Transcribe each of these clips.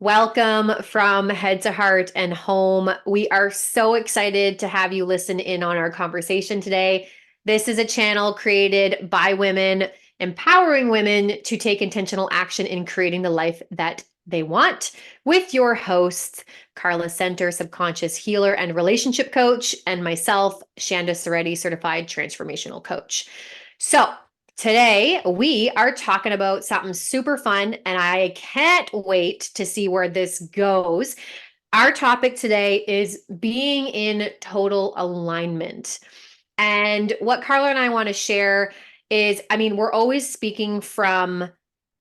Welcome from head to heart and home. We are so excited to have you listen in on our conversation today. This is a channel created by women, empowering women to take intentional action in creating the life that they want, with your hosts, Carla Center, subconscious healer and relationship coach, and myself, Shanda Soretti, certified transformational coach. So, today, we are talking about something super fun, and I can't wait to see where this goes. Our topic today is being in total alignment. And what Carla and I want to share is, we're always speaking from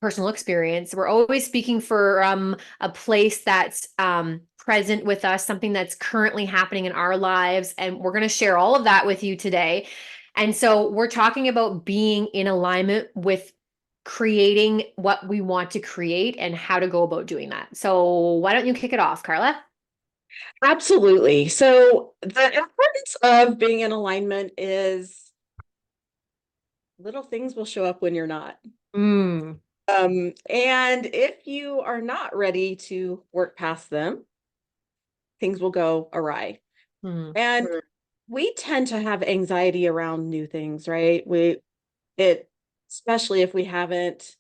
personal experience. We're always speaking from a place that's present with us, something that's currently happening in our lives. And we're going to share all of that with you today. And so we're talking about being in alignment with creating what we want to create and how to go about doing that. So why don't you kick it off, Carla? Absolutely. So the importance of being in alignment is little things will show up when you're not. Mm. And if you are not ready to work past them, things will go awry. Mm. And we tend to have anxiety around new things, right? It, especially if we haven't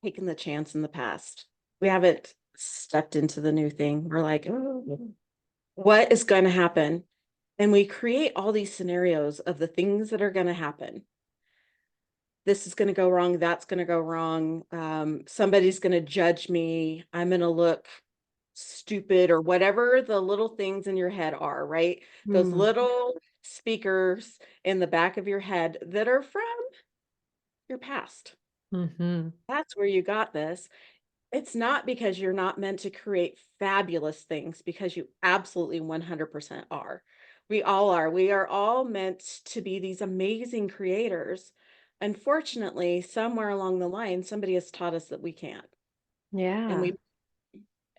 taken the chance in the past, we haven't stepped into the new thing. We're like, oh, what is going to happen? And we create all these scenarios of the things that are going to happen. This is going to go wrong. That's going to go wrong. Somebody's going to judge me. I'm going to look stupid or whatever the little things in your head are, right? Those Mm. little speakers in the back of your head that are from your past. Mm-hmm. That's where you got this. It's not because you're not meant to create fabulous things, because you absolutely 100% are. We all are. We are all meant to be these amazing creators. Unfortunately, somewhere along the line, somebody has taught us that we can't. And Yeah.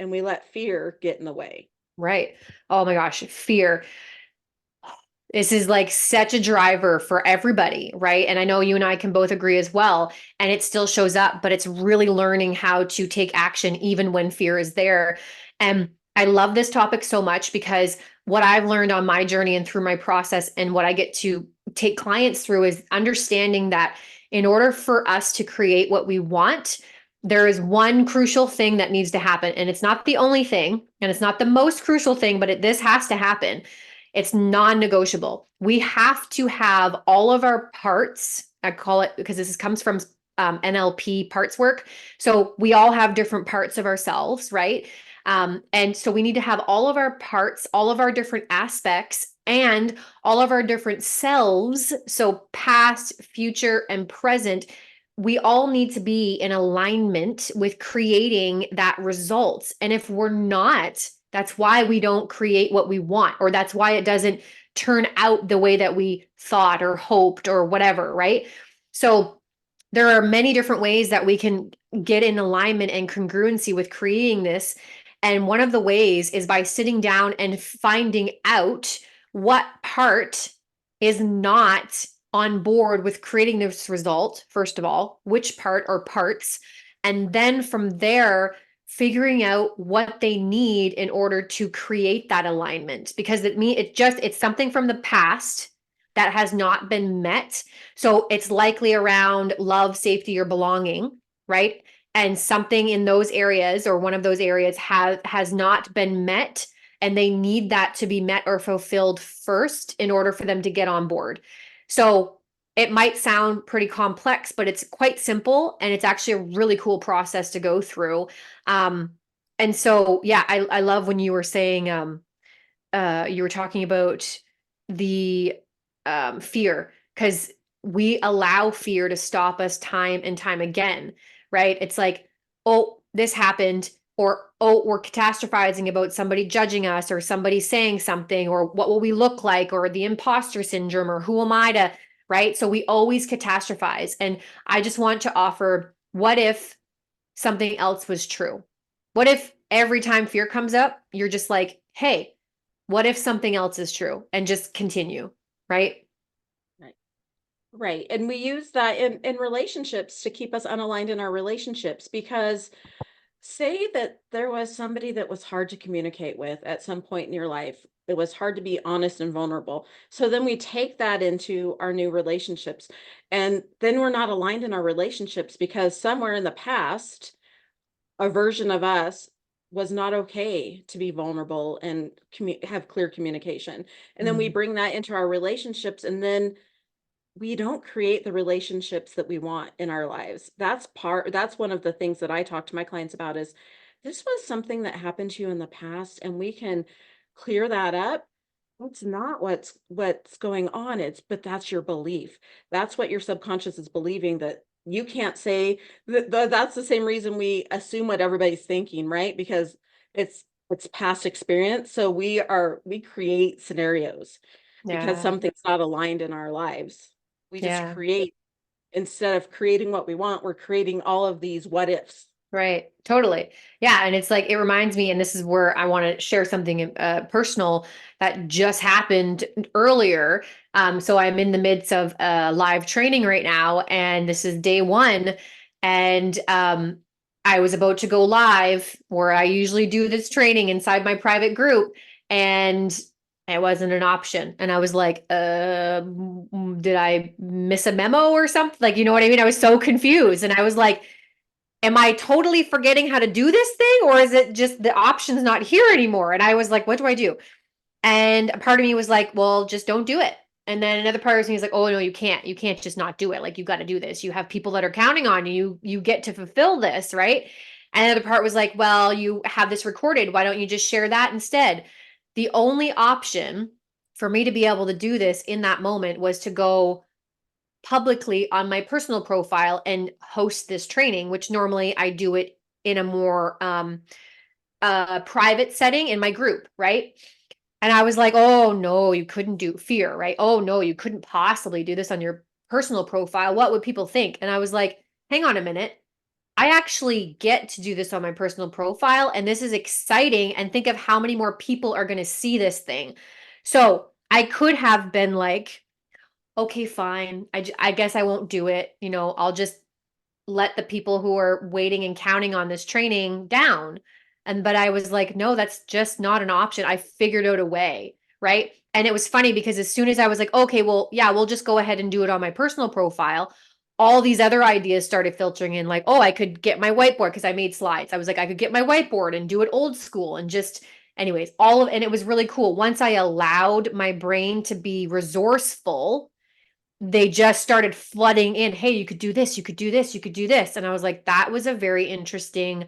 we let fear get in the way. Right. Oh my gosh, fear. This is like such a driver for everybody, right? And I know you and I can both agree as well. And it still shows up, but it's really learning how to take action even when fear is there. And I love this topic so much because what I've learned on my journey and through my process and what I get to take clients through is understanding that in order for us to create what we want, there is one crucial thing that needs to happen. And it's not the only thing, and it's not the most crucial thing, but this has to happen. It's non-negotiable. We have to have all of our parts. I call it, because this comes from NLP parts work. So we all have different parts of ourselves, right? And so we need to have all of our parts, all of our different aspects, and all of our different selves. So past, future, and present. We all need to be in alignment with creating that result. And if we're not, that's why we don't create what we want, or that's why it doesn't turn out the way that we thought or hoped or whatever, right? So there are many different ways that we can get in alignment and congruency with creating this. And one of the ways is by sitting down and finding out what part is not on board with creating this result, first of all, which part or parts. And then from there, figuring out what they need in order to create that alignment, because it's something from the past that has not been met. So it's likely around love, safety, or belonging, right? And something in those areas or one of those areas has not been met, and they need that to be met or fulfilled first in order for them to get on board. So it might sound pretty complex, but it's quite simple, and it's actually a really cool process to go through. Um, and so, yeah, I love when you were saying, you were talking about the fear, because we allow fear to stop us time and time again, right? It's like, oh, this happened, or oh, we're catastrophizing about somebody judging us, or somebody saying something, or what will we look like, or the imposter syndrome, or who am I to, right? So we always catastrophize. And I just want to offer, what if something else was true? What if every time fear comes up, you're just like, hey, what if something else is true, and just continue, right? Right. Right. And we use that in relationships to keep us unaligned in our relationships, because Say that there was somebody that was hard to communicate with at some point in your life. It was hard to be honest and vulnerable. So then we take that into our new relationships. And then we're not aligned in our relationships because somewhere in the past, a version of us was not okay to be vulnerable and have clear communication. And then we Mm. bring that into our relationships, and then we don't create the relationships that we want in our lives. That's one of the things that I talk to my clients about is this was something that happened to you in the past and we can clear that up. It's not what's going on. But that's your belief. That's what your subconscious is believing, that you can't say that's the same reason we assume what everybody's thinking, right? Because it's past experience. So we create scenarios because Yeah. something's not aligned in our lives. We just Yeah. create, instead of creating what we want, we're creating all of these what ifs. Right. Totally. Yeah. And it's like, it reminds me, and this is where I want to share something personal that just happened earlier. So I'm in the midst of live training right now, and this is day one. And I was about to go live where I usually do this training inside my private group. And it wasn't an option. And I was like, did I miss a memo or something? Like, you know what I mean? I was so confused. And I was like, am I totally forgetting how to do this thing, or is it just the option's not here anymore? And I was like, what do I do? And a part of me was like, well, just don't do it. And then another part of me was like, oh no, you can't. You can't just not do it. Like, you got to do this. You have people that are counting on you. You get to fulfill this, right? And the other part was like, well, you have this recorded. Why don't you just share that instead? The only option for me to be able to do this in that moment was to go publicly on my personal profile and host this training, which normally I do it in a more private setting in my group, right? And I was like, oh no, you couldn't do fear, right? Oh no, you couldn't possibly do this on your personal profile. What would people think? And I was like, hang on a minute. I actually get to do this on my personal profile, and this is exciting. And think of how many more people are going to see this thing. So I could have been like, okay, fine. I guess I won't do it. You know, I'll just let the people who are waiting and counting on this training down. And but I was like, no, that's just not an option. I figured out a way, right? And it was funny because as soon as I was like, okay, well, yeah, we'll just go ahead and do it on my personal profile, all these other ideas started filtering in, like, oh, I could get my whiteboard because I made slides. I was like, I could get my whiteboard and do it old school and just anyways, all of and it was really cool. Once I allowed my brain to be resourceful, they just started flooding in. Hey, you could do this, you could do this, you could do this. And I was like, that was a very interesting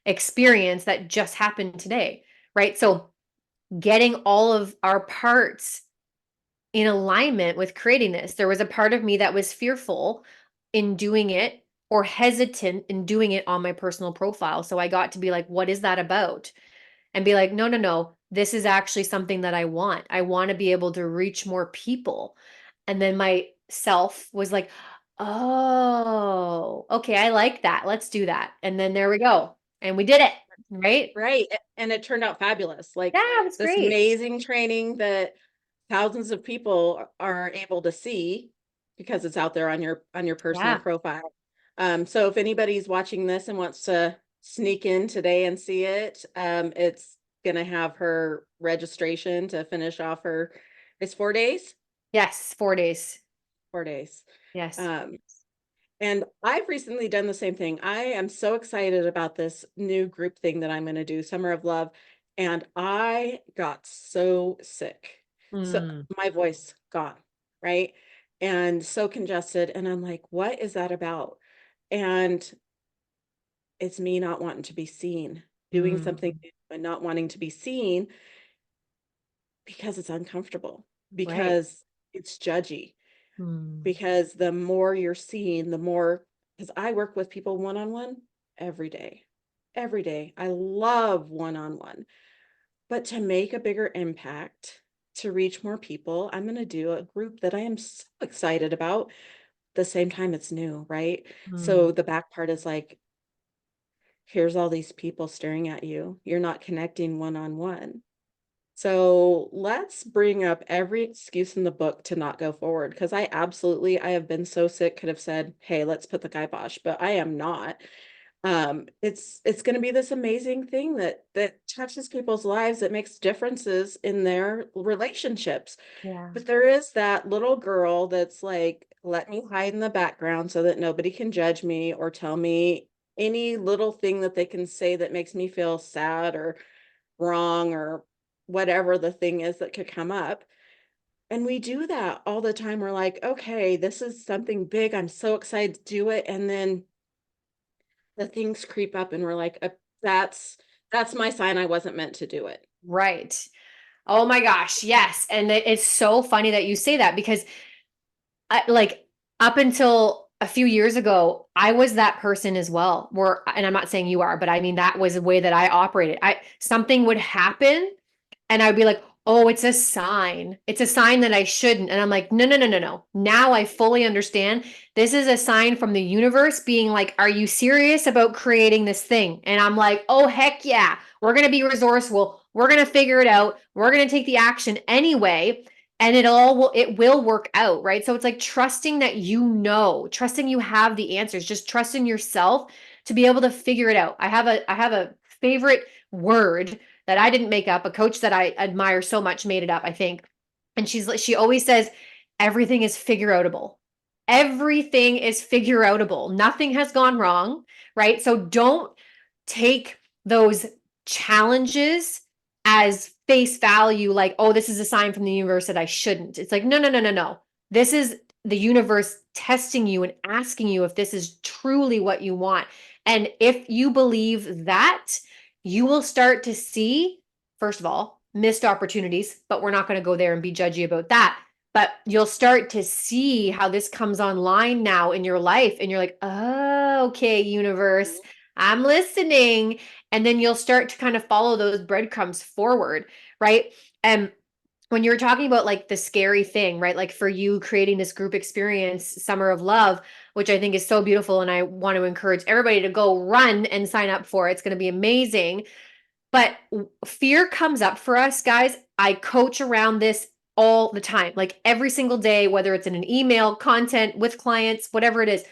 experience that just happened today. Right. So getting all of our parts in alignment with creating this, there was a part of me that was fearful in doing it or hesitant in doing it on my personal profile. So I got to be like, what is that about? And be like, no, no, no, this is actually something that I want. I want to be able to reach more people. And then my self was like, oh, okay, I like that. Let's do that. And then there we go. And we did it. Right. Right. And it turned out fabulous. Like Yeah, it was this great. amazing training that thousands of people are able to see because it's out there on your personal Yeah. profile. So if anybody's watching this and wants to sneak in today and see it, it's gonna have her registration to finish off her, it's 4 days. Yes. 4 days. 4 days. Yes. Um, and I've recently done the same thing. I am so excited about this new group thing that I'm going to do, Summer of Love. And I got so sick. So Mm, my voice gone, right? And so congested. And I'm like, what is that about? And it's me not wanting to be seen, doing something mm, new and not wanting to be seen because it's uncomfortable, right. because it's judgy, Mm, because the more you're seen, the more, because I work with people one on one every day. Every day. I love one on one. But to make a bigger impact, to reach more people, I'm going to do a group that I am so excited about. The same time, it's new, right? mm, So the back part is like, here's all these people staring at you. You're not connecting one on one. So let's bring up every excuse in the book to not go forward. Because I have been so sick, could have said, hey, let's put the kibosh, but I am not. It's going to be this amazing thing that touches people's lives, that makes differences in their relationships. Yeah. But there is that little girl that's like, let me hide in the background so that nobody can judge me or tell me any little thing that they can say that makes me feel sad or wrong or whatever the thing is that could come up. And we do that all the time. We're like, okay, this is something big. I'm so excited to do it. And then the things creep up and we're like, that's my sign I wasn't meant to do it. Right. Oh my gosh, yes. And it's so funny that you say that because like up until a few years ago, I was that person as well. Where, and I'm not saying you are, but I mean that was the way that I operated. I something would happen and I'd be like, "Oh, it's a sign. It's a sign that I shouldn't." And I'm like, "No, no, no, no, no. Now I fully understand. This is a sign from the universe being like, "Are you serious about creating this thing?" And I'm like, "Oh, heck yeah. We're going to be resourceful. We're going to figure it out. We're going to take the action anyway." And it will work out, right? So it's like trusting that trusting you have the answers, just trusting yourself to be able to figure it out. I have a favorite word that I didn't make up. A coach that I admire so much made it up, I think. And she always says everything is figure outable. Everything is figure outable. Nothing has gone wrong, right? So don't take those challenges as face value, like, oh, this is a sign from the universe that I shouldn't. It's like, no, no, no, no, no. This is the universe testing you and asking you if this is truly what you want. And if you believe that, you will start to see, first of all, missed opportunities, but we're not going to go there and be judgy about that. But you'll start to see how this comes online now in your life. And you're like, oh, okay, universe, I'm listening. And then you'll start to kind of follow those breadcrumbs forward, right? And when you were talking about like the scary thing, right? Like for you creating this group experience, Summer of Love, which I think is so beautiful. And I want to encourage everybody to go run and sign up for it. It's going to be amazing. But fear comes up for us, guys. I coach around this all the time, like every single day, whether it's in an email, content with clients, whatever it is.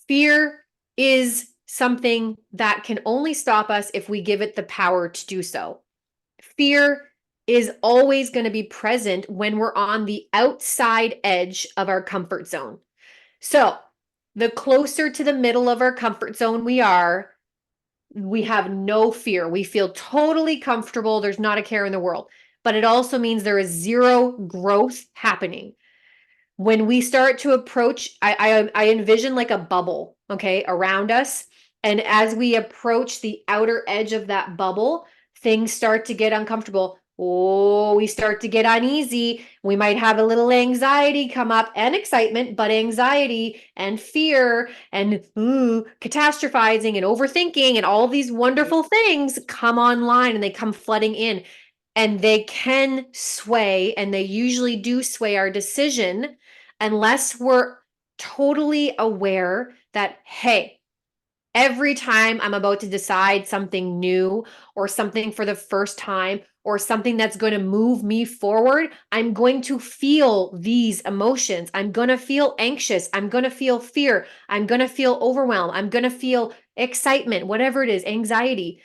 Fear is something that can only stop us if we give it the power to do so. Fear is always going to be present when we're on the outside edge of our comfort zone. So, the closer to the middle of our comfort zone we have no fear. We feel totally comfortable. There's not a care in the world. But it also means there is zero growth happening. When we start to approach, I envision like a bubble, okay, around us. And as we approach the outer edge of that bubble, things start to get uncomfortable. Oh, we start to get uneasy. We might have a little anxiety come up and excitement, but anxiety and fear and catastrophizing and overthinking and all these wonderful things come online and they come flooding in. And they can sway, and they usually do sway our decision unless we're totally aware that, hey, every time I'm about to decide something new or something for the first time or something that's going to move me forward, I'm going to feel these emotions. I'm going to feel anxious. I'm going to feel fear. I'm going to feel overwhelmed. I'm going to feel excitement, whatever it is, anxiety.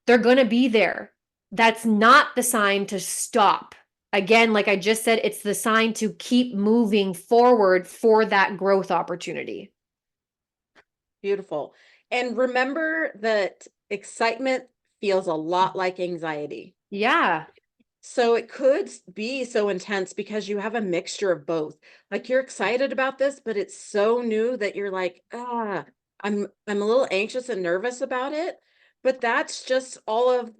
They're going to be there. That's not the sign to stop. Again, like I just said, it's the sign to keep moving forward for that growth opportunity. Beautiful. And remember that excitement feels a lot like anxiety. Yeah. So it could be so intense because you have a mixture of both. Like you're excited about this, but it's so new that you're like, I'm a little anxious and nervous about it. But that's just all of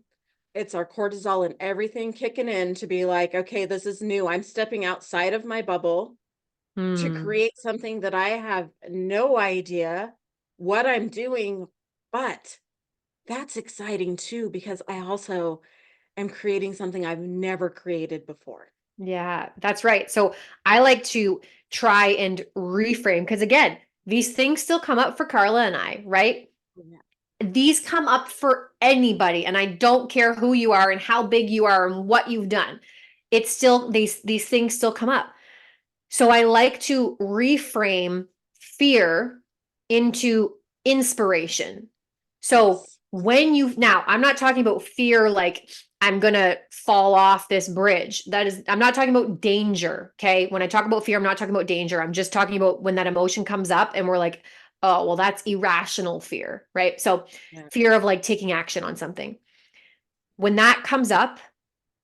it's our cortisol and everything kicking in to be like, okay, this is new. I'm stepping outside of my bubble to Hmm. create something that I have no idea what I'm doing, but that's exciting too because I also am creating something I've never created before. Yeah, that's right. So I like to try and reframe because again, these things still come up for Carla and I, right? Yeah. These come up for anybody, and I don't care who you are and how big you are and what you've done. It's still these things still come up. So I like to reframe fear into inspiration. So Yes. when you now, I'm not talking about fear like I'm gonna fall off this bridge. That is, I'm not talking about danger. Okay. When I talk about fear, I'm not talking about danger. I'm just talking about when that emotion comes up and we're like, oh, well, that's irrational fear, right? So Yeah. fear of like taking action on something. When that comes up,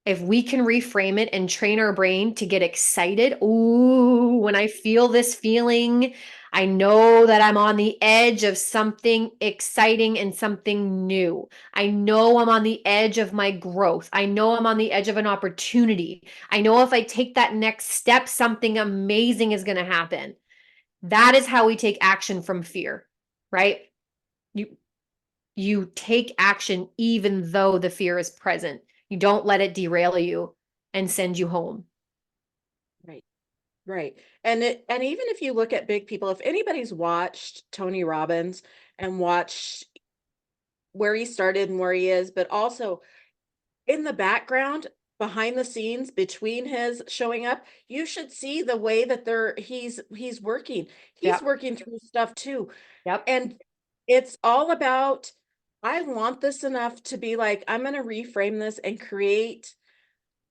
if we can reframe it and train our brain to get excited, ooh, when I feel this feeling, I know that I'm on the edge of something exciting and something new. I know I'm on the edge of my growth. I know I'm on the edge of an opportunity. I know if I take that next step, something amazing is going to happen. That is how we take action from fear, right? You you take action even though the fear is present. You don't let it derail you and send you home. Right. Right. And even if you look at big people, if anybody's watched Tony Robbins and watched where he started and where he is, but also in the background, behind the scenes, between his showing up, you should see the way that he's working. He's Yep. working through stuff too. Yep. And it's all about, I want this enough to be like, I'm going to reframe this and create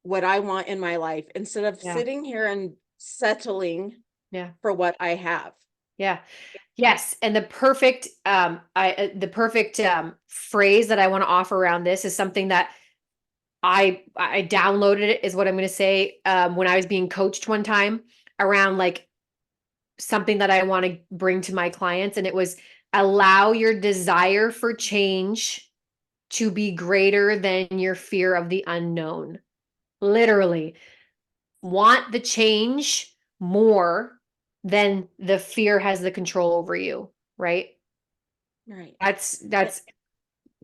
what I want in my life instead of Yeah. sitting here and settling Yeah. for what I have. Yeah. Yes, and the perfect phrase that I want to offer around this is something that I downloaded it is what I'm going to say when I was being coached one time around like something that I want to bring to my clients and it was allow your desire for change to be greater than your fear of the unknown. Literally, want the change more than the fear has the control over you, right? Right. That's Eh, that's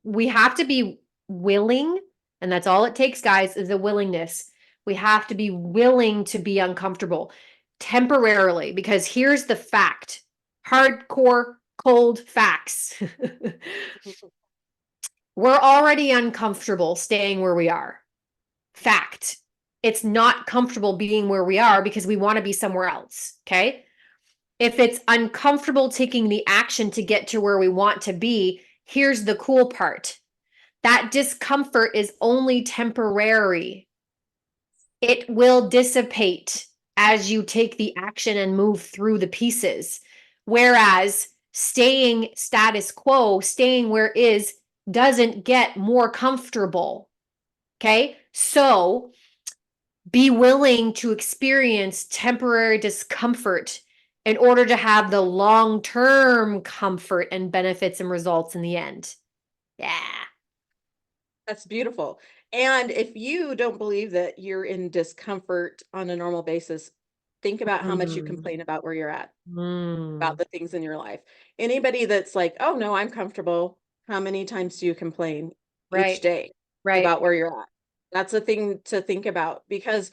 we have to be willing, and that's all it takes, guys, is a willingness. We have to be willing to be uncomfortable temporarily because here's the fact. Hardcore cold facts. We're already uncomfortable staying where we are. Fact. It's not comfortable being where we are because we want to be somewhere else. Okay. If it's uncomfortable taking the action to get to where we want to be, here's the cool part that discomfort is only temporary. It will dissipate as you take the action and move through the pieces. Whereas staying status quo, staying where is, doesn't get more comfortable. Okay. So be willing to experience temporary discomfort in order to have the long term comfort and benefits and results in the end. Yeah. That's beautiful. And if you don't believe that you're in discomfort on a normal basis, think about how much you Mm, complain about where you're at, about mm. the things in your life. Anybody that's like, oh no, I'm comfortable. How many times do you complain each Right. day Right. about where you're at? That's a thing to think about because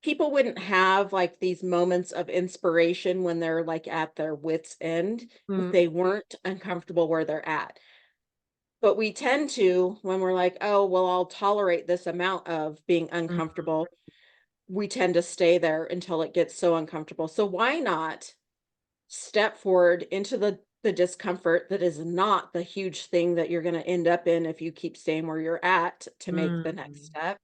people wouldn't have like these moments of inspiration when they're like at their wits' end if Mm, they weren't uncomfortable where they're at. But we tend to, when we're like, oh, well, I'll tolerate this amount of being mm, uncomfortable, we tend to stay there until it gets so uncomfortable. So why not step forward into the discomfort that is not the huge thing that you're going to end up in if you keep staying where you're at to make the next mm. step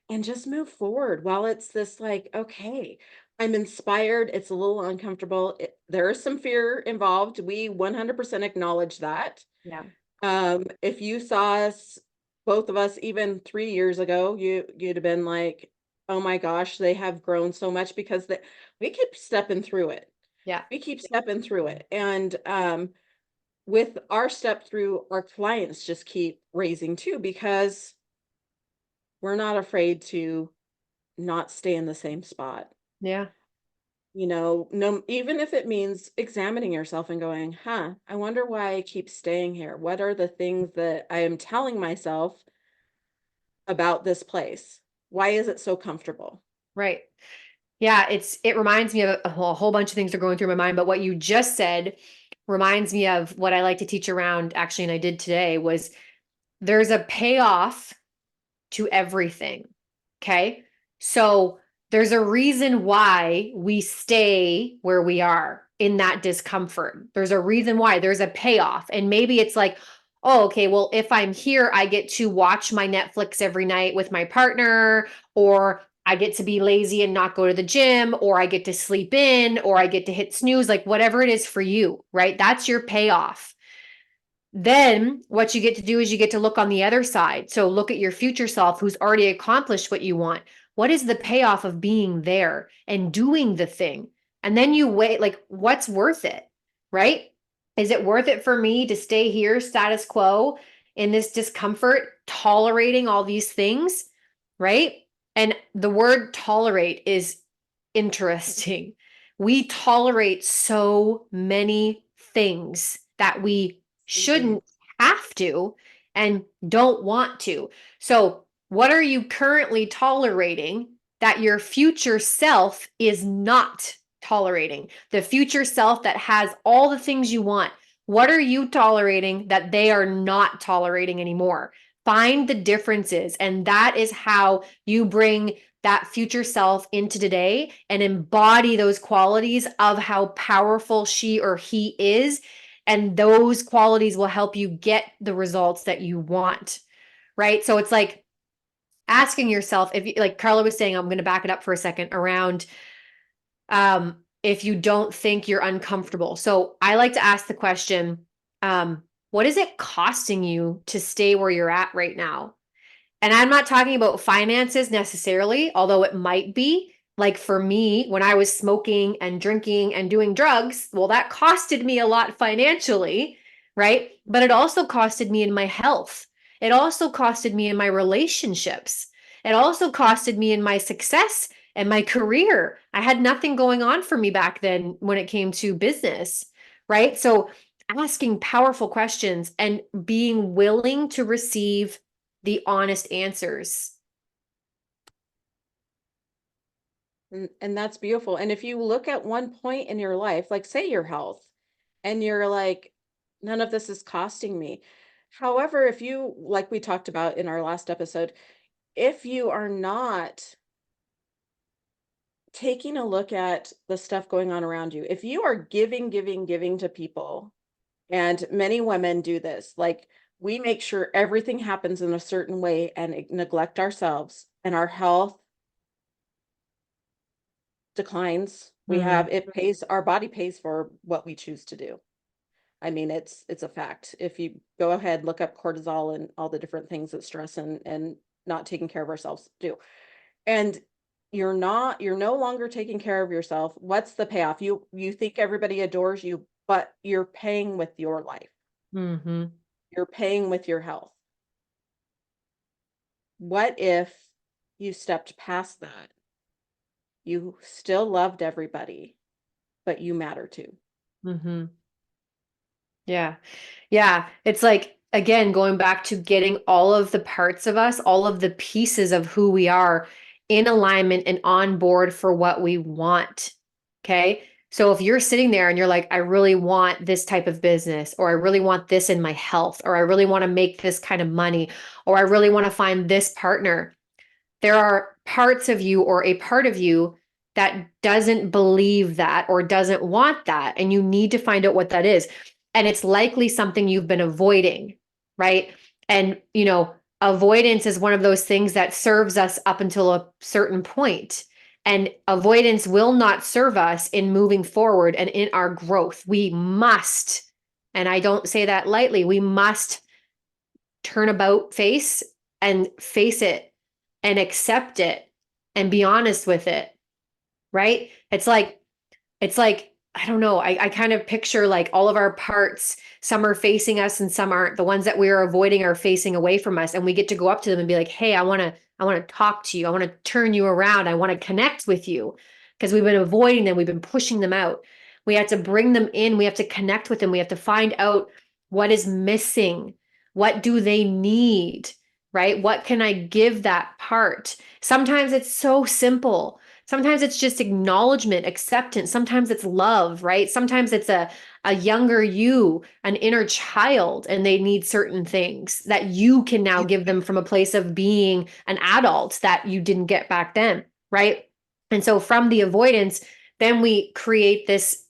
and just move forward while it's this like, okay, I'm inspired. It's a little uncomfortable. There is some fear involved. We 100% acknowledge that. Yeah. If you saw us, both of us, even 3 years ago, you'd have been like, oh my gosh, they have grown so much because we keep stepping through it. Yeah. We keep stepping through it. And with our step through, our clients just keep raising too, because we're not afraid to not stay in the same spot. Yeah. No, even if it means examining yourself and going, huh, I wonder why I keep staying here. What are the things that I am telling myself about this place? Why is it so comfortable? Right. Yeah. It reminds me of a whole bunch of things are going through my mind, but what you just said reminds me of what I like to teach around actually, and I did today was there's a payoff to everything. Okay. So There's a reason why we stay where we are in that discomfort. There's a reason why. There's a payoff. And maybe it's like, oh, okay, well, if I'm here, I get to watch my Netflix every night with my partner, or I get to be lazy and not go to the gym, or I get to sleep in, or I get to hit snooze, like whatever it is for you, right? That's your payoff. Then what you get to do is you get to look on the other side. So look at your future self who's already accomplished what you want. What is the payoff of being there and doing the thing? And then you wait, like, what's worth it, right? Is it worth it for me to stay here, status quo, in this discomfort, tolerating all these things, right? And the word tolerate is interesting. We tolerate so many things that we Mhm. shouldn't have to and don't want to. So, what are you currently tolerating that your future self is not tolerating? The future self that has all the things you want. What are you tolerating that they are not tolerating anymore? Find the differences. And that is how you bring that future self into today and embody those qualities of how powerful she or he is. And those qualities will help you get the results that you want. Right. So it's like asking yourself if you, like Carla was saying, I'm going to back it up for a second around if you don't think you're uncomfortable. So I like to ask the question, what is it costing you to stay where you're at right now? And I'm not talking about finances necessarily, although it might be. Like for me, when I was smoking and drinking and doing drugs, well, that costed me a lot financially, right? But it also costed me in my health. It also costed me in my relationships. It also costed me in my success and my career. I had nothing going on for me back then when it came to business, right? So asking powerful questions and being willing to receive the honest answers. And that's beautiful. And if you look at one point in your life, like say your health, and you're like, none of this is costing me. However, if you, like we talked about in our last episode, if you are not taking a look at the stuff going on around you, if you are giving to people, and many women do this, like we make sure everything happens in a certain way and neglect ourselves, and our health declines. We have, Mm, it pays, our body pays for what we choose to do. I mean, it's a fact. If you go ahead, look up cortisol and all the different things that stress and not taking care of ourselves do. And you're no longer taking care of yourself. What's the payoff? You think everybody adores you, but you're paying with your life. hmm You're paying with your health. What if you stepped past that? You still loved everybody, but you matter too. hmm Yeah. Yeah. It's like, again, going back to getting all of the parts of us, all of the pieces of who we are in alignment and on board for what we want. Okay. So if you're sitting there and you're like, I really want this type of business, or I really want this in my health, or I really want to make this kind of money, or I really want to find this partner, there are parts of you or a part of you that doesn't believe that or doesn't want that. And you need to find out what that is. And it's likely something you've been avoiding, right? And, avoidance is one of those things that serves us up until a certain point. And avoidance will not serve us in moving forward and in our growth. We must, and I don't say that lightly, we must turn about face and face it and accept it and be honest with it, right? It's like I don't know. I kind of picture like all of our parts, some are facing us and some aren't. The ones that we are avoiding are facing away from us. And we get to go up to them and be like, hey, I want to talk to you. I want to turn you around. I want to connect with you. Because we've been avoiding them, we've been pushing them out. We have to bring them in, we have to connect with them, we have to find out what is missing. What do they need? Right? What can I give that part? Sometimes it's so simple. Sometimes it's just acknowledgement, acceptance. Sometimes it's love, right? Sometimes it's a younger you, an inner child, and they need certain things that you can now give them from a place of being an adult that you didn't get back then, right? And so from the avoidance, then we create this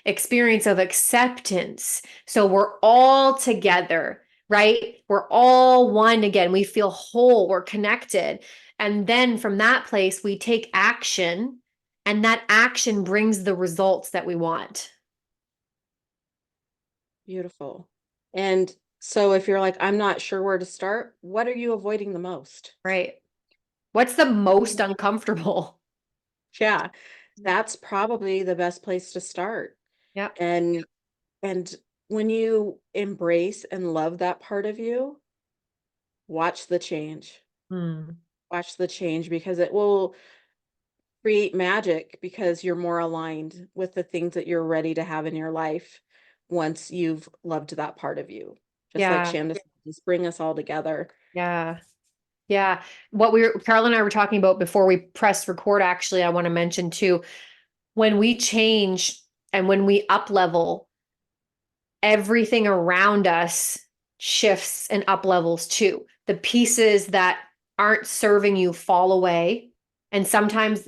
experience of acceptance. So we're all together, right? We're all one again. We feel whole, we're connected. And then from that place, we take action, and that action brings the results that we want. Beautiful. And so if you're like, I'm not sure where to start, what are you avoiding the most? Right. What's the most Mhm. uncomfortable? Yeah, that's probably the best place to start. Yep. And and when you embrace and love that part of you, watch the change. Hmm. Watch the change because it will create magic because you're more aligned with the things that you're ready to have in your life once you've loved that part of you. Just like Yeah. Shandace, just bring us all together. Yeah. Yeah. Carol and I were talking about before we pressed record, actually, I want to mention too, when we change and when we up level, everything around us shifts and up levels too. The pieces that aren't serving you fall away. And sometimes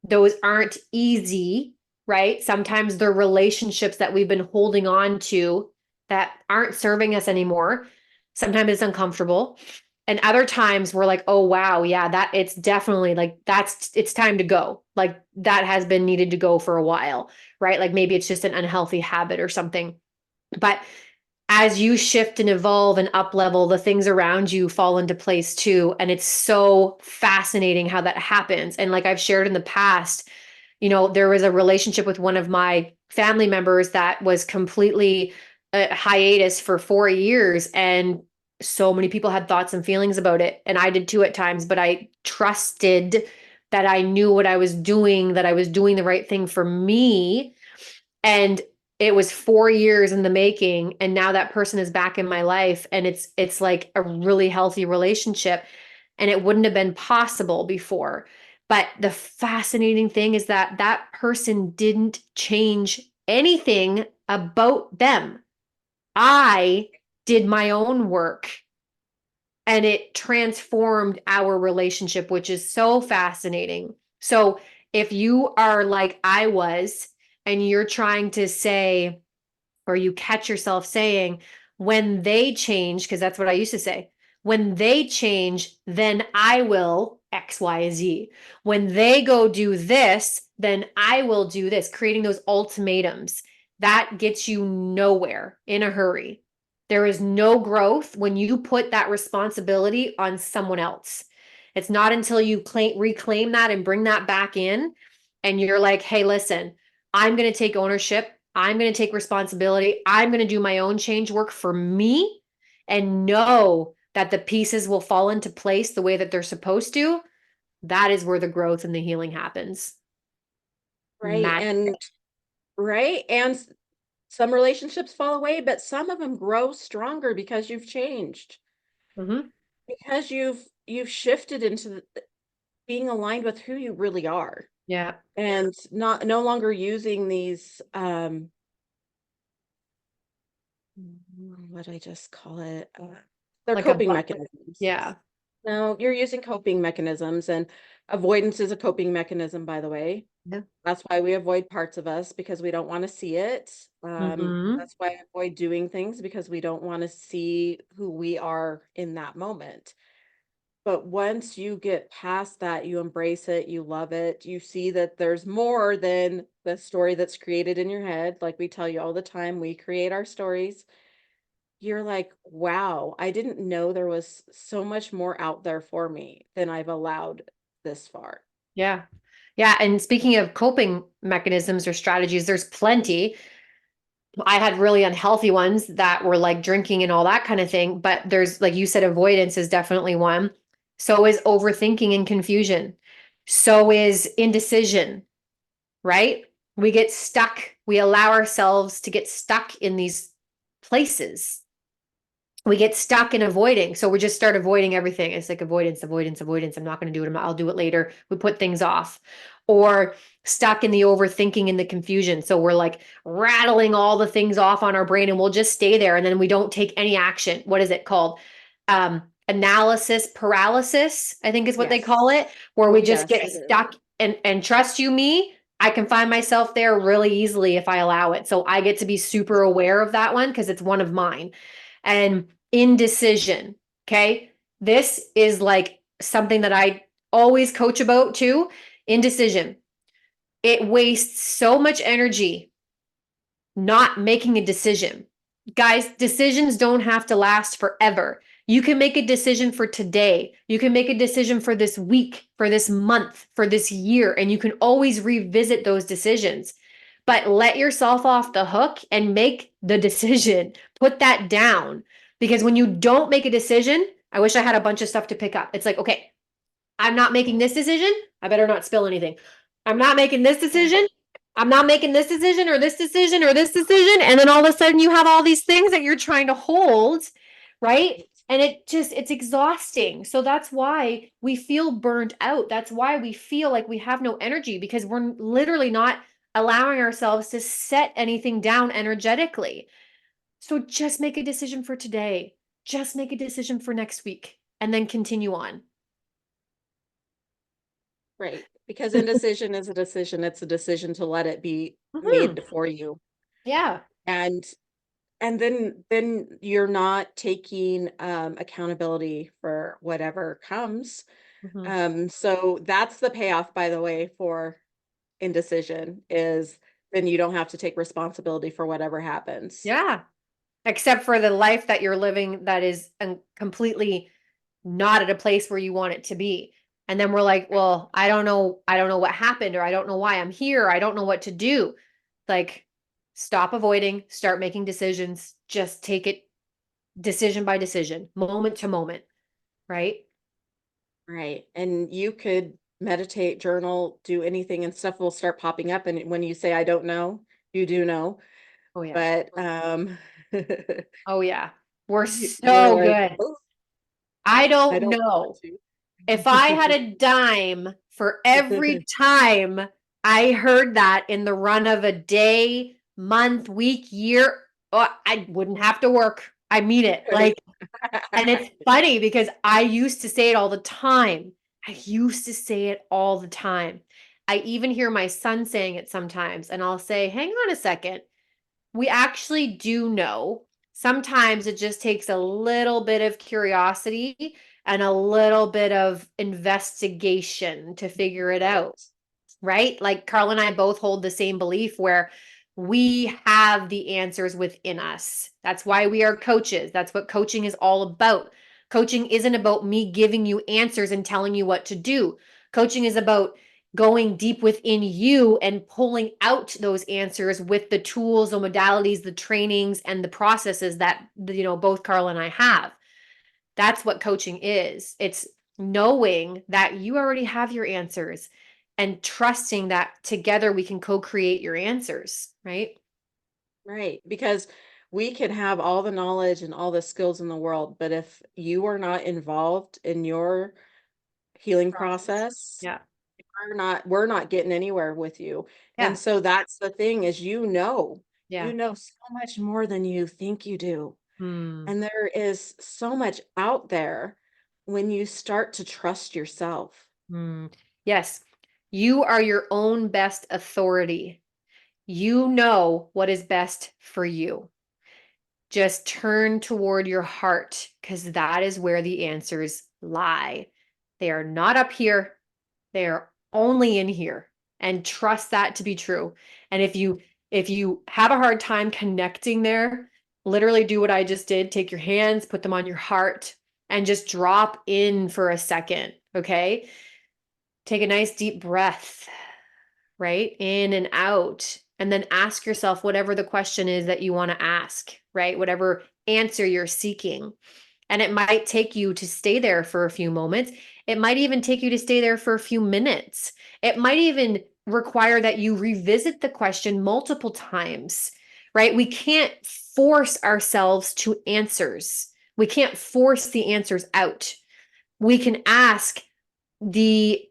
those aren't easy, right? Sometimes they're relationships that we've been holding on to that aren't serving us anymore. Sometimes it's uncomfortable. And other times we're like, oh, wow, yeah, that it's definitely like it's time to go. Like that has been needed to go for a while, right? Like maybe it's just an unhealthy habit or something. But as you shift and evolve and up level, the things around you fall into place too. And it's so fascinating how that happens. And like I've shared in the past, there was a relationship with one of my family members that was completely a hiatus for 4 years. And so many people had thoughts and feelings about it. And I did too at times, but I trusted that I knew what I was doing, that I was doing the right thing for me, and it was 4 years in the making, and now that person is back in my life, and it's like a really healthy relationship, and it wouldn't have been possible before. But the fascinating thing is that that person didn't change anything about them. I did my own work, and it transformed our relationship, which is so fascinating. So if you are like I was, and you're trying to say, or you catch yourself saying, when they change, because that's what I used to say, when they change, then I will X, Y, Z. When they go do this, then I will do this, creating those ultimatums. That gets you nowhere in a hurry. There is no growth when you put that responsibility on someone else. It's not until you reclaim that and bring that back in, and you're like, hey, listen, I'm going to take ownership. I'm going to take responsibility. I'm going to do my own change work for me and know that the pieces will fall into place the way that they're supposed to. That is where the growth and the healing happens. Right. Magic. And right. And some relationships fall away, but some of them grow stronger because you've changed, Mm-hmm. because you've shifted into being aligned with who you really are Yeah. and not no longer using these what did I just call it? They're Like a coping buffer. mechanisms. Yeah. No, you're using coping mechanisms, and avoidance is a coping mechanism, by the way. Yeah. That's why we avoid parts of us because we don't want to see it. Mm-hmm. That's why I avoid doing things because we don't want to see who we are in that moment. But once you get past that, you embrace it, you love it, you see that there's more than the story that's created in your head. Like we tell you all the time, we create our stories. You're like, wow, I didn't know there was so much more out there for me than I've allowed this far. Yeah. Yeah. And speaking of coping mechanisms or strategies, there's plenty. I had really unhealthy ones that were like drinking and all that kind of thing. But there's, like you said, avoidance is definitely one. So is overthinking and confusion. So is indecision, right? We get stuck. We allow ourselves to get stuck in these places. We get stuck in avoiding. So we just start avoiding everything. It's like avoidance, avoidance, avoidance. I'm not going to do it. I'll do it later. We put things off. Or stuck in the overthinking and the confusion. So we're like rattling all the things off on our brain, and we'll just stay there, and then we don't take any action. What is it called? Analysis paralysis, I think is what they Yes. call it, where Oh, we just yes, get it is. stuck and trust you me, I can find myself there really easily if I allow it. So I get to be super aware of that one because it's one of mine. And indecision, okay? This is like something that I always coach about too. Indecision. It wastes so much energy not making a decision. Guys, decisions don't have to last forever. You can make a decision for today. You can make a decision for this week, for this month, for this year, and you can always revisit those decisions. But let yourself off the hook and make the decision. Put that down. Because when you don't make a decision, I wish I had a bunch of stuff to pick up. It's like, okay, I'm not making this decision. I better not spill anything. I'm not making this decision. I'm not making this decision or this decision or this decision. And then all of a sudden you have all these things that you're trying to hold, right? And it's exhausting. So that's why we feel burned out. That's why we feel like we have no energy because we're literally not allowing ourselves to set anything down energetically. So just make a decision for today. Just make a decision for next week and then continue on. Right. Because indecision is a decision. It's a decision to let it be Mhm. made for you. Yeah. And then you're not taking accountability for whatever comes. Mhm. So that's the payoff, by the way, for indecision is then you don't have to take responsibility for whatever happens. Yeah. Except for the life that you're living that is completely not at a place where you want it to be. And then we're like, well, I don't know what happened, or I don't know why I'm here. I don't know what to do. Like, stop avoiding, start making decisions. Just take it decision by decision, moment to moment, right? Right. And you could meditate, journal, do anything and stuff will start popping up. And when you say, I don't know, you do know. Oh, yeah. But Oh, yeah. We're you're so like, good. oh, I I don't don't want know. If I had to. a dime for every time I heard that in the run of a day, month, week, year, oh, I wouldn't have to work. I mean it. Right. And it's funny because I used to say it all the time. I used to say it all the time. I even hear my son saying it sometimes, and I'll say, hang on a second. We actually do know. Sometimes it just takes a little bit of curiosity and a little bit of investigation to figure it Right. out, right? Like Carl and I both hold the same belief where we have the answers within us. That's why we are coaches. That's what coaching is all about. Coaching isn't about me giving you answers and telling you what to do. Coaching is about going deep within you and pulling out those answers with the tools, the modalities, the trainings, and the processes that both Carl and I have. That's what coaching is. It's knowing that you already have your answers and trusting that together we can co-create your answers, right? Right. Because we can have all the knowledge and all the skills in the world, but if you are not involved in your healing Process. process, Yeah. we're not getting anywhere with you. And Yeah. so that's the thing is you Yeah. know so much more than you think you do. Hmm. And there is so much out there when you start to trust yourself. Hmm. Yes. You are your own best authority. You know what is best for you. Just turn toward your heart because that is where the answers lie. They are not up here. They are only in here, and trust that to be true. And if you have a hard time connecting there, literally do what I just did. Take your hands, put them on your heart, and just drop in for a second, okay? Take a nice deep breath, right? In and out. And then ask yourself whatever the question is that you want to ask, right? Whatever answer you're seeking. And it might take you to stay there for a few moments. It might even take you to stay there for a few minutes. It might even require that you revisit the question multiple times, right? We can't force ourselves to answers. We can't force the answers out. We can ask the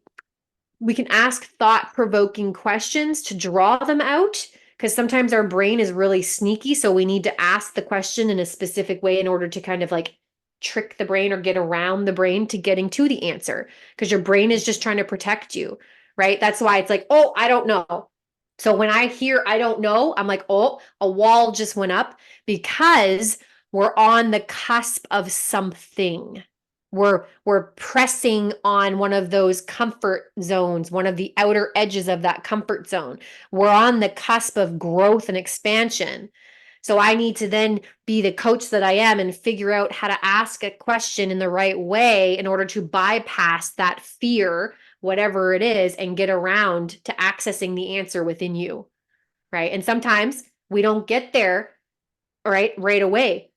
we can ask thought-provoking questions to draw them out because sometimes our brain is really sneaky, so we need to ask the question in a specific way in order to kind of like trick the brain or get around the brain to getting to the answer because your brain is just trying to protect you, right? That's why it's like, oh, I don't know. So when I hear I don't know, I'm like, oh, a wall just went up because we're on the cusp of something. We're pressing on one of those comfort zones, one of the outer edges of that comfort zone. We're on the cusp of growth and expansion. So I need to then be the coach that I am and figure out how to ask a question in the right way in order to bypass that fear, whatever it is, and get around to accessing the answer within you. Right. And sometimes we don't get there right away.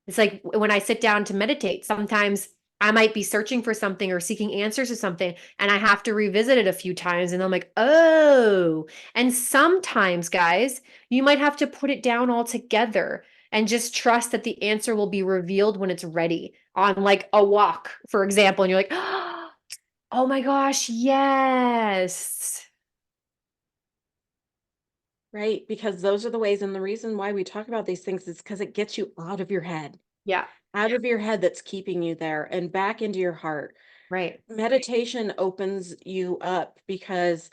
It's like when I sit down to meditate, sometimes I might be searching for something or seeking answers to something, and I have to revisit it a few times. And I'm like, oh, and sometimes, guys, you might have to put it down altogether and just trust that the answer will be revealed when it's ready on like a walk, for example. And you're like, oh my gosh, yes. Right? Because those are the ways, and the reason why we talk about these things is because it gets you out of your head, Yeah, out of your head that's keeping you there and back into your heart. right. Meditation opens you up because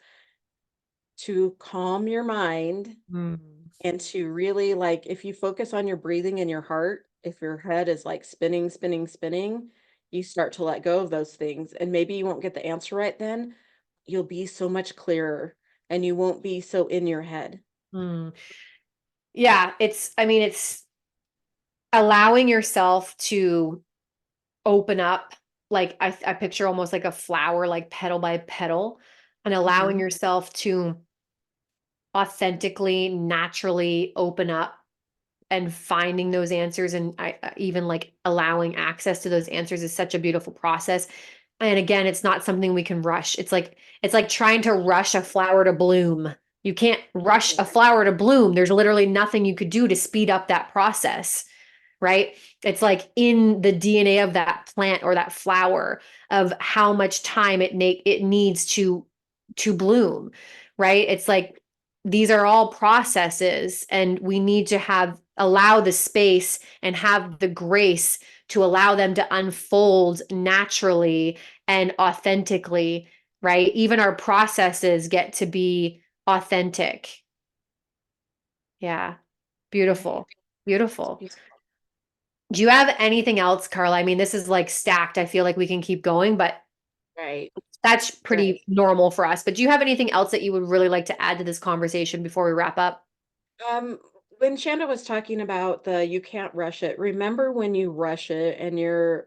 to calm your mind Mm. and to really like, if you focus on your breathing and your heart, if your head is like spinning, spinning, spinning, you start to let go of those things. And maybe you won't get the answer right then. You'll be so much clearer and you won't be so in your head. Mm. Yeah, I mean, it's allowing yourself to open up, like I picture almost like a flower, like petal by petal, and allowing Mhm. yourself to authentically, naturally open up and finding those answers, and even like allowing access to those answers is such a beautiful process. And again, it's not something we can rush. It's like trying to rush a flower to bloom. You can't rush a flower to bloom. There's literally nothing you could do to speed up that process, right? It's like in the DNA of that plant or that flower of how much time it needs to bloom, right? It's like these are all processes, and we need to have allow the space and have the grace to allow them to unfold naturally and authentically, right? Even our processes get to be authentic. Yeah. Right. Beautiful. Beautiful. Do you have anything else, Carla? I mean, this is like stacked. I feel like we can keep going, but Right. that's Right. pretty normal for us. But do you have anything else that you would really like to add to this conversation before we wrap up? Um, when Shanda was talking about the you can't rush it, remember when you rush it and you're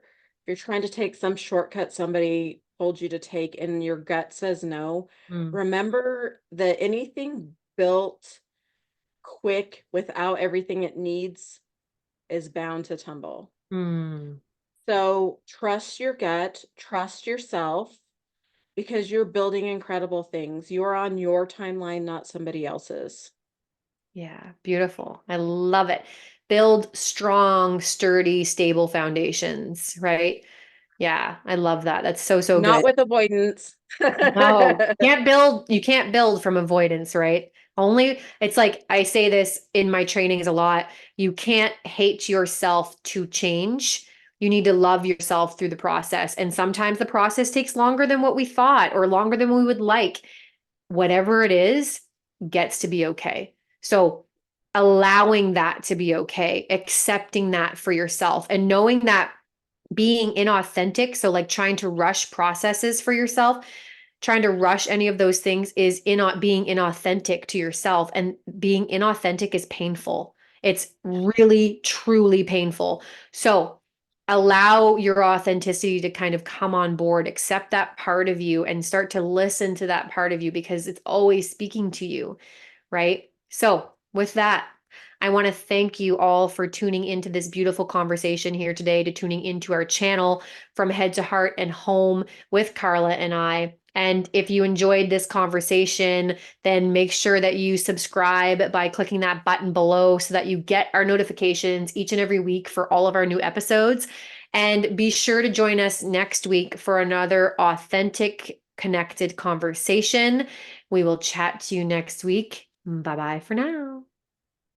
trying to take some shortcut somebody told you to take and your gut says no, Mm, remember that anything built quick without everything it needs is bound to tumble. mm. So trust your gut, trust yourself because you're building incredible things. You're on your timeline, not somebody else's. Yeah, beautiful. I love it. Build strong, sturdy, stable foundations, right? Yeah, I love that. That's so, so Not good. with avoidance. No, you can't build from avoidance, right? Only, it's like I say this in my trainings a lot. You can't hate yourself to change. You need to love yourself through the process. And sometimes the process takes longer than what we thought or longer than we would like. Whatever it is, gets to be okay. So allowing that to be okay, accepting that for yourself, and knowing that being inauthentic, so like trying to rush processes for yourself, trying to rush any of those things is being inauthentic to yourself, and being inauthentic is painful. It's really truly painful. So allow your authenticity to kind of come on board, accept that part of you and start to listen to that part of you because it's always speaking to you, right? So, with that, I want to thank you all for tuning into this beautiful conversation here today, to tuning into our channel From Head to Heart and Home with Carla and I. And if you enjoyed this conversation, then make sure that you subscribe by clicking that button below so that you get our notifications each and every week for all of our new episodes. And be sure to join us next week for another authentic, connected conversation. We will chat to you next week. Bye bye for now.